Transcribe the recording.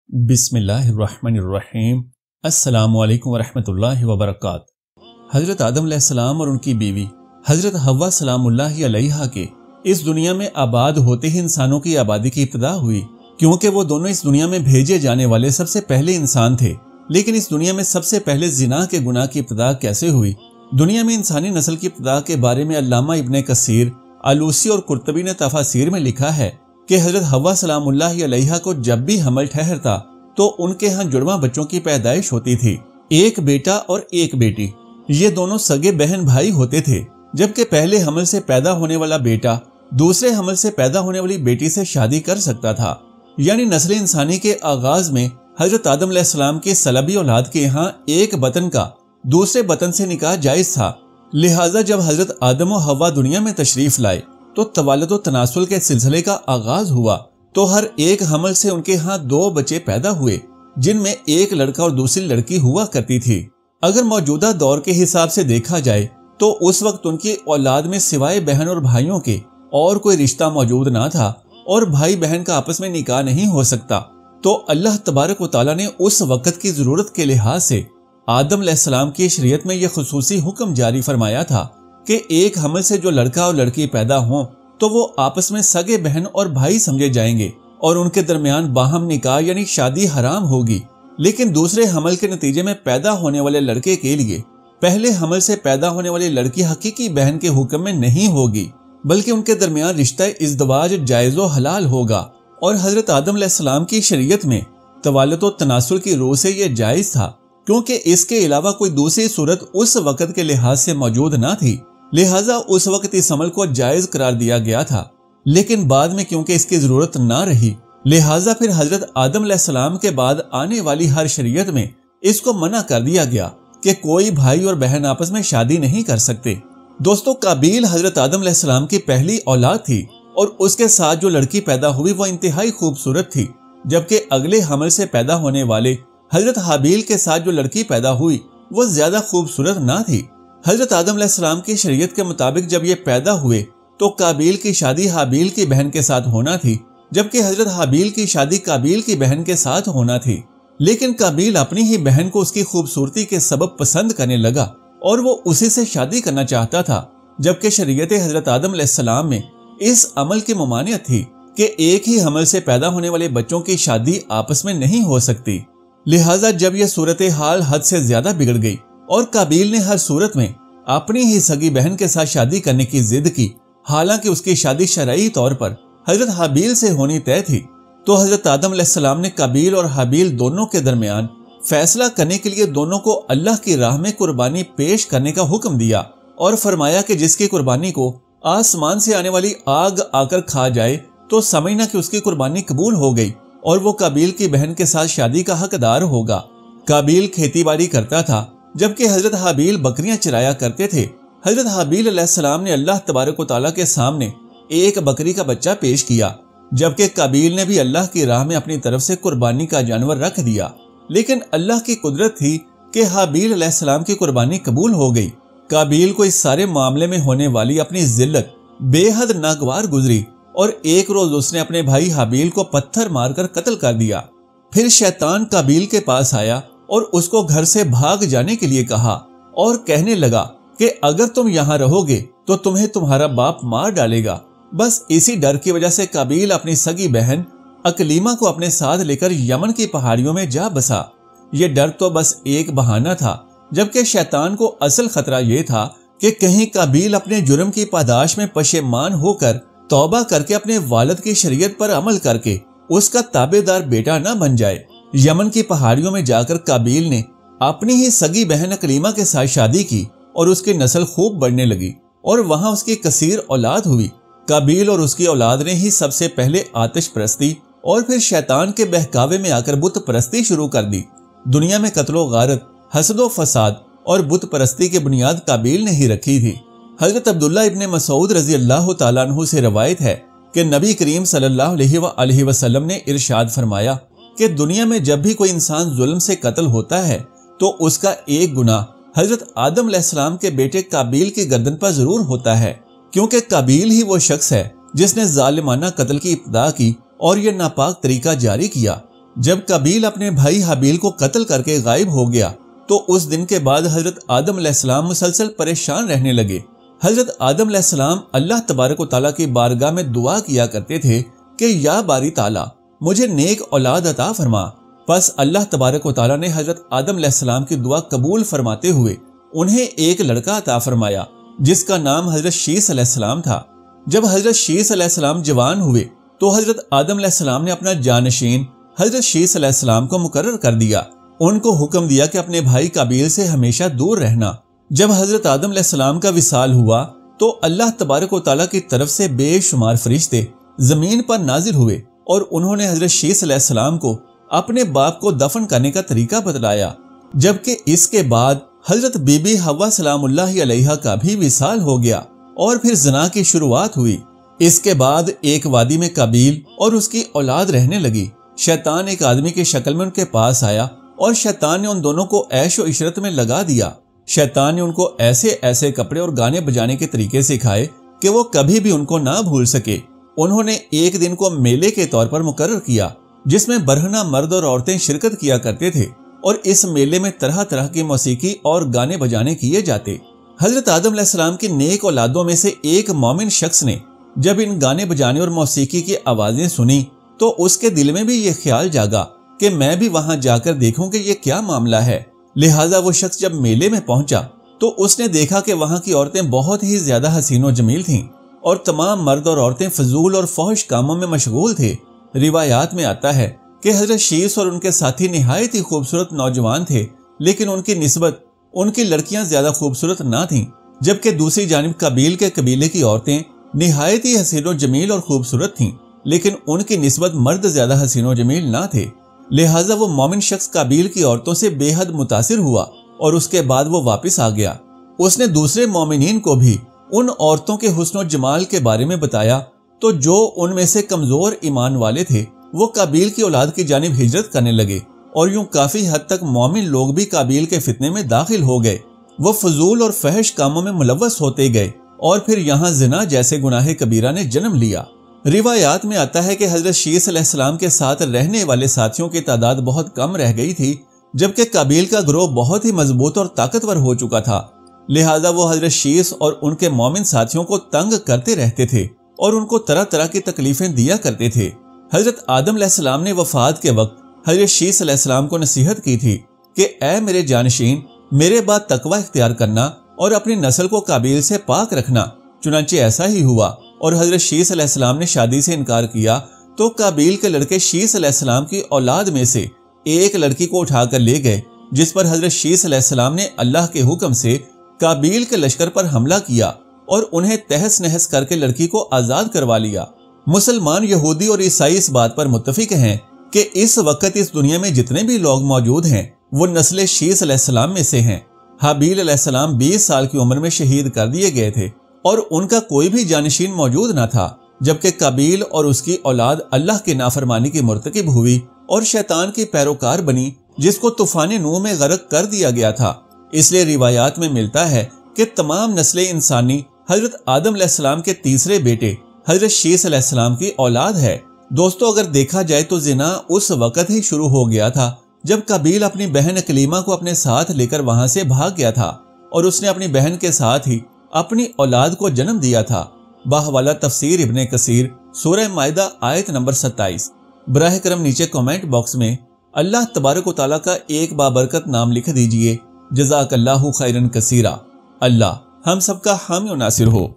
بسم اللہ الرحمن الرحیم۔ السلام علیکم ورحمۃ اللہ وبرکاتہ۔ حضرت آدم علیہ السلام اور ان کی بیوی حضرت حوا سلام اللہ علیہا کے اس دنیا میں آباد ہوتے ہی انسانوں کی آبادی کی ابتدا ہوئی، کیونکہ وہ دونوں اس دنیا میں بھیجے جانے والے سب سے پہلے انسان تھے۔ لیکن اس دنیا میں سب سے پہلے زنا کے گناہ کی ابتدا کیسے ہوئی؟ دنیا میں انسانی نسل کی ابتدا کے بارے میں علامہ ابن کثیر، آلوسی اور قرطبی نے تفاسیر میں لکھا ہے کہ حضرت حوا سلام اللہ علیہا کو جب بھی حمل ٹھہرتا تو ان کے ہاں جڑواں بچوں کی پیدائش ہوتی تھی، ایک بیٹا اور ایک بیٹی۔ یہ دونوں سگے بہن بھائی ہوتے تھے، جبکہ پہلے حمل سے پیدا ہونے والا بیٹا دوسرے حمل سے پیدا ہونے والی بیٹی سے شادی کر سکتا تھا۔ یعنی نسل انسانی کے آغاز میں حضرت آدم علیہ السلام کی سلبی اولاد کے ہاں ایک بطن کا دوسرے بطن سے نکاح جائز تھا۔ لہٰذا جب حضرت آدم و حوا دنیا میں تشریف لائے تو توالد و تناسل کے سلسلے کا آغاز ہوا، تو ہر ایک حمل سے ان کے ہاں دو بچے پیدا ہوئے، جن میں ایک لڑکا اور دوسری لڑکی ہوا کرتی تھی۔ اگر موجودہ دور کے حساب سے دیکھا جائے تو اس وقت ان کی اولاد میں سوائے بہن اور بھائیوں کے اور کوئی رشتہ موجود نہ تھا، اور بھائی بہن کا آپس میں نکاح نہیں ہو سکتا۔ تو اللہ تبارک و تعالیٰ نے اس وقت کی ضرورت کے لحاظ سے آدم علیہ السلام کی شریعت میں یہ خصوصی حکم جاری فرمایا تھا کہ ایک حمل سے جو لڑکا اور لڑکی پیدا ہوں تو وہ آپس میں سگے بہن اور بھائی سمجھے جائیں گے، اور ان کے درمیان باہم نکاح یعنی شادی حرام ہوگی۔ لیکن دوسرے حمل کے نتیجے میں پیدا ہونے والے لڑکے کے لیے پہلے حمل سے پیدا ہونے والی لڑکی حقیقی بہن کے حکم میں نہیں ہوگی، بلکہ ان کے درمیان رشتہ ازدواج جائز و حلال ہوگا۔ اور حضرت آدم علیہ السلام کی شریعت میں توالد و تناسل کی روح سے یہ جائز تھا، کیونکہ اس کے علاوہ کوئی دوسری صورت اس وقت کے لحاظ سے موجود نہ تھی، لہٰذا اس وقت اس عمل کو جائز قرار دیا گیا تھا۔ لیکن بعد میں کیونکہ اس کی ضرورت نہ رہی، لہٰذا پھر حضرت آدم علیہ السلام کے بعد آنے والی ہر شریعت میں اس کو منع کر دیا گیا کہ کوئی بھائی اور بہن آپس میں شادی نہیں کر سکتے۔ دوستو، قابیل حضرت آدم علیہ السلام کی پہلی اولاد تھی، اور اس کے ساتھ جو لڑکی پیدا ہوئی وہ انتہائی خوبصورت تھی، جبکہ اگلے حمل سے پیدا ہونے والے حضرت حابیل کے ساتھ جو لڑکی پیدا ہوئی وہ زیادہ خوبصورت نہ تھی۔ حضرت آدم علیہ السلام کی شریعت کے مطابق جب یہ پیدا ہوئے تو قابیل کی شادی حابیل کی بہن کے ساتھ ہونا تھی، جبکہ حضرت حابیل کی شادی قابیل کی بہن کے ساتھ ہونا تھی۔ لیکن قابیل اپنی ہی بہن کو اس کی خوبصورتی کے سبب پسند کرنے لگا اور وہ اسی سے شادی کرنا چاہتا تھا، جبکہ شریعت حضرت آدم علیہ السلام میں اس عمل کی ممانعت تھی کہ ایک ہی حمل سے پیدا ہونے والے بچوں کی شادی آپس میں نہیں ہو سکتی۔ لہٰذا جب یہ صورتحال حد سے زیادہ بگڑ گئی اور قابیل نے ہر صورت میں اپنی ہی سگی بہن کے ساتھ شادی کرنے کی ضد کی، حالانکہ اس کی شادی شرعی طور پر حضرت حابیل سے ہونی طے تھی، تو حضرت آدم علیہ السلام نے قابیل اور حابیل دونوں کے درمیان فیصلہ کرنے کے لیے دونوں کو اللہ کی راہ میں قربانی پیش کرنے کا حکم دیا، اور فرمایا کہ جس کی قربانی کو آسمان سے آنے والی آگ آ کر کھا جائے تو سمجھنا کہ اس کی قربانی قبول ہو گئی اور وہ قابیل کی بہن کے ساتھ شادی کا حقدار ہوگا۔ قابیل کھیتی باڑی کرتا تھا، جبکہ حضرت حابیل بکریاں چرایا کرتے تھے۔ حضرت حابیل علیہ السلام نے اللہ تبارک و تعالیٰ کے سامنے ایک بکری کا بچہ پیش کیا، جبکہ قابیل نے بھی اللہ کی راہ میں اپنی طرف سے قربانی کا جانور رکھ دیا۔ لیکن اللہ کی قدرت تھی کہ حابیل علیہ السلام کی قربانی قبول ہو گئی۔ قابیل کو اس سارے معاملے میں ہونے والی اپنی ذلت بے حد ناگوار گزری، اور ایک روز اس نے اپنے بھائی حابیل کو پتھر مار کر قتل کر دیا۔ پھر شیطان قابیل کے پاس آیا اور اس کو گھر سے بھاگ جانے کے لیے کہا، اور کہنے لگا کہ اگر تم یہاں رہو گے تو تمہیں تمہارا باپ مار ڈالے گا۔ بس اسی ڈر کی وجہ سے قابیل اپنی سگی بہن اکلیمہ کو اپنے ساتھ لے کر یمن کی پہاڑیوں میں جا بسا۔ یہ ڈر تو بس ایک بہانہ تھا، جبکہ شیطان کو اصل خطرہ یہ تھا کہ کہیں قابیل اپنے جرم کی پاداش میں پشیمان ہو کر توبہ کر کے اپنے والد کی شریعت پر عمل کر کے اس کا تابع دار بیٹا نہ بن جائے۔ یمن کی پہاڑیوں میں جا کر قابیل نے اپنی ہی سگی بہن اکلیمہ کے ساتھ شادی کی، اور اس کی نسل خوب بڑھنے لگی، اور وہاں اس کی کثیر اولاد ہوئی۔ قابیل اور اس کی اولاد نے ہی سب سے پہلے آتش پرستی اور پھر شیطان کے بہکاوے میں آ کر بت پرستی شروع کر دی۔ دنیا میں قتل و غارت، حسد و فساد اور بت پرستی کی بنیاد قابیل نے ہی رکھی تھی۔ حضرت عبداللہ ابن مسعود رضی اللہ تعالیٰ عنہ سے روایت ہے کہ نبی کریم صلی اللہ علیہ وآلہ وسلم نے ارشاد فرمایا کہ دنیا میں جب بھی کوئی انسان ظلم سے قتل ہوتا ہے تو اس کا ایک گناہ حضرت آدم علیہ السلام کے بیٹے قابیل کی گردن پر ضرور ہوتا ہے، کیونکہ قابیل ہی وہ شخص ہے جس نے ظالمانہ قتل کی ابتدا کی اور یہ ناپاک طریقہ جاری کیا۔ جب قابیل اپنے بھائی حابیل کو قتل کر کے غائب ہو گیا تو اس دن کے بعد حضرت آدم علیہ السلام مسلسل پریشان رہنے لگے۔ حضرت آدم علیہ السلام اللہ تبارک و تعالیٰ کی بارگاہ میں دعا کیا کرتے تھے کہ یا باری تعالیٰ مجھے نیک اولاد عطا فرما۔ پس اللہ تبارک و تعالیٰ نے حضرت آدم علیہ السلام کی دعا قبول فرماتے ہوئے انہیں ایک لڑکا عطا فرمایا جس کا نام حضرت شیس علیہ السلام تھا۔ جب حضرت شیس علیہ السلام جوان ہوئے تو حضرت آدم علیہ السلام نے اپنا جانشین حضرت شیس علیہ السلام کو مقرر کر دیا۔ ان کو حکم دیا کہ اپنے بھائی قابیل سے ہمیشہ دور رہنا۔ جب حضرت آدم علیہ السلام کا وصال ہوا تو اللہ تبارک و تعالیٰ کی طرف سے بے شمار فرشتے زمین پر نازل ہوئے اور انہوں نے حضرت شیس علیہ السلام کو اپنے باپ کو دفن کرنے کا طریقہ بتلایا، جبکہ اس کے بعد حضرت بی بی حوا سلام اللہ علیہا کا بھی وصال ہو گیا اور پھر زنا کی شروعات ہوئی۔ اس کے بعد ایک وادی میں قابیل اور اس کی اولاد رہنے لگی۔ شیطان ایک آدمی کی شکل میں ان کے پاس آیا اور شیطان نے ان دونوں کو عیش و عشرت میں لگا دیا۔ شیطان نے ان کو ایسے ایسے کپڑے اور گانے بجانے کے طریقے سکھائے کہ وہ کبھی بھی ان کو نہ بھول سکے۔ انہوں نے ایک دن کو میلے کے طور پر مقرر کیا جس میں برہنہ مرد اور عورتیں شرکت کیا کرتے تھے اور اس میلے میں طرح طرح کی موسیقی اور گانے بجانے کیے جاتے۔ حضرت آدم علیہ السلام کی نیک اولادوں میں سے ایک مومن شخص نے جب ان گانے بجانے اور موسیقی کی آوازیں سنی تو اس کے دل میں بھی یہ خیال جاگا کہ میں بھی وہاں جا کر دیکھوں کہ یہ کیا معاملہ ہے۔ لہٰذا وہ شخص جب میلے میں پہنچا تو اس نے دیکھا کہ وہاں کی عورتیں بہت ہی زیادہ حسین و جمیل تھیں اور تمام مرد اور عورتیں فضول اور فحش کاموں میں مشغول تھے۔ روایات میں آتا ہے کہ حضرت شیس اور ان کے ساتھی نہایت ہی خوبصورت نوجوان تھے، لیکن ان کی نسبت ان کی لڑکیاں زیادہ خوبصورت نہ تھیں، جبکہ دوسری جانب قابیل کے قبیلے کی عورتیں نہایت ہی حسین و جمیل اور خوبصورت تھیں، لیکن ان کی نسبت مرد زیادہ حسین و جمیل نہ تھے۔ لہٰذا وہ مومن شخص قابیل کی عورتوں سے بے حد متاثر ہوا اور اس کے بعد وہ واپس آ گیا۔ اس نے دوسرے مومنین کو بھی ان عورتوں کے حسن و جمال کے بارے میں بتایا تو جو ان میں سے کمزور ایمان والے تھے وہ قابیل کی اولاد کی جانب ہجرت کرنے لگے اور یوں کافی حد تک مومن لوگ بھی قابیل کے فتنے میں داخل ہو گئے۔ وہ فضول اور فحش کاموں میں ملوث ہوتے گئے اور پھر یہاں زنا جیسے گناہ کبیرہ نے جنم لیا۔ روایات میں آتا ہے کہ حضرت شیس علیہ السلام کے ساتھ رہنے والے ساتھیوں کی تعداد بہت کم رہ گئی تھی، جبکہ قابیل کا گروہ بہت ہی مضبوط اور طاقتور ہو چکا تھا۔ لہٰذا وہ حضرت شیس اور ان کے مومن ساتھیوں کو تنگ کرتے رہتے تھے اور ان کو طرح طرح کی تکلیفیں دیا کرتے تھے۔ حضرت آدم علیہ السلام نے وفات کے وقت حضرت شیس علیہ السلام کو نصیحت کی تھی کہ اے میرے جانشین، میرے بعد تقوی اختیار کرنا اور اپنی نسل کو قابیل سے پاک رکھنا۔ چنانچہ ایسا ہی ہوا اور حضرت شیس علیہ السلام نے شادی سے انکار کیا تو قابیل کے لڑکے شیس علیہ السلام کی اولاد میں سے ایک لڑکی کو اٹھا کر لے گئے، جس پر حضرت شیس علیہ السلام نے اللہ کے حکم سے قابیل کے لشکر پر حملہ کیا اور انہیں تہس نہس کر کے لڑکی کو آزاد کروا لیا۔ مسلمان، یہودی اور عیسائی اس بات پر متفق ہیں کہ اس وقت اس دنیا میں جتنے بھی لوگ موجود ہیں وہ نسل شیس علیہ السلام میں سے ہیں۔ حابیل علیہ السلام 20 سال کی عمر میں شہید کر دیے گئے تھے اور ان کا کوئی بھی جانشین موجود نہ تھا، جبکہ قابیل اور اس کی اولاد اللہ کی نافرمانی کی مرتکب ہوئی اور شیطان کی پیروکار بنی، جس کو طوفان نوح میں غرق کر دیا گیا تھا۔ اس لیے روایات میں ملتا ہے کہ تمام نسل انسانی حضرت آدم علیہ السلام کے تیسرے بیٹے حضرت شیس علیہ السلام کی اولاد ہے۔ دوستو، اگر دیکھا جائے تو زنا اس وقت ہی شروع ہو گیا تھا جب قابیل اپنی بہن اکلیمہ کو اپنے ساتھ لے کر وہاں سے بھاگ گیا تھا اور اس نے اپنی بہن کے ساتھ ہی اپنی اولاد کو جنم دیا تھا۔ باحوالہ تفسیر ابن کثیر سورہ مائدہ آیت نمبر 27۔ براہ کرم نیچے کمنٹ باکس میں اللہ تبارک و تعالیٰ کا ایک بابرکت نام لکھ دیجئے۔ جزاک اللہ خیرن کثیرا۔ اللہ ہم سب کا حامی و ناصر ہو۔